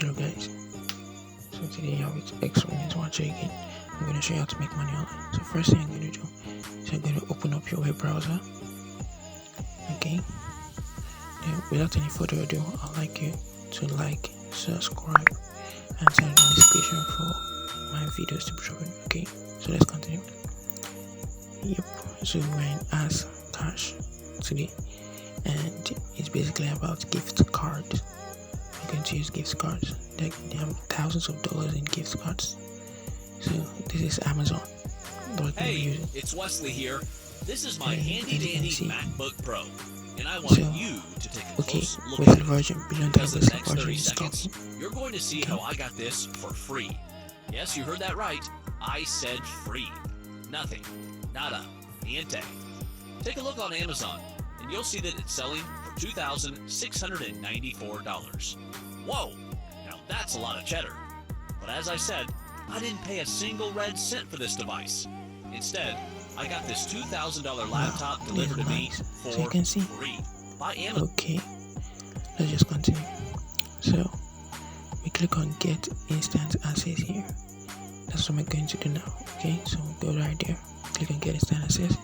Hello guys, so today I'm with exponentnwachae again. I'm going to show you how to make money online. So first thing I'm going to do is I'm going to open up your web browser. Okay, then without any further ado, I'd like you to like, subscribe and turn on the notification for my videos to be dropping. Okay, so let's continue. Yep, so we're in Ask Cash today, and it's basically about gift cards. You're going to use gift cards. They have thousands of dollars in gift cards. So this is Amazon. Hey, it's Wesley here. This is my handy dandy MacBook Pro, and I want you to take a close look at it. Version, Because in the next 30 seconds, you're going to see how I got this for free. Yes, you heard that right. I said free. Nothing. Nada. Niente. Take a look on Amazon, and you'll see that it's selling for $2,694. Whoa! Now that's a lot of cheddar. But as I said, I didn't pay a single red cent for this device. Instead, I got this $2,000 laptop delivered to me for free by Amazon. Okay, let's just continue. So we click on Get Instant Access here. That's what we're going to do now. Okay, so go right there, click on Get Instant Access.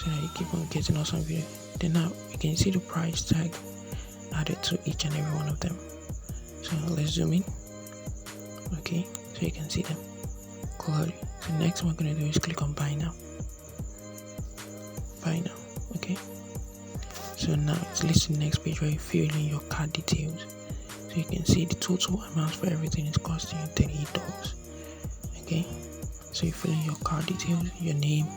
So now you keep on getting awesome video. Then now you can see the price tag added to each and every one of them. So let's zoom in. Okay, so you can see them clearly. So next we're going to do is click on Buy Now. Buy Now. Okay, so now it's listed next page where you fill in your card details. So you can see the total amount for everything is costing you $38. Okay, so you fill in your card details, your name,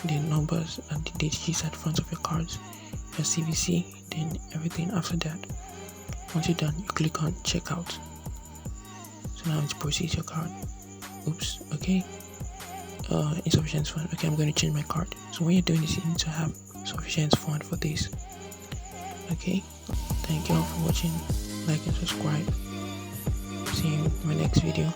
the numbers and the digits at the front of your cards, your CVC, then everything after that. Once you're done, you click on Checkout. So now it proceeds your card. Oops, okay. Insufficient fund. Okay, I'm going to change my card. So when you're doing this, you need to have sufficient fund for this. Okay, thank you all for watching. Like and subscribe. See you in my next video.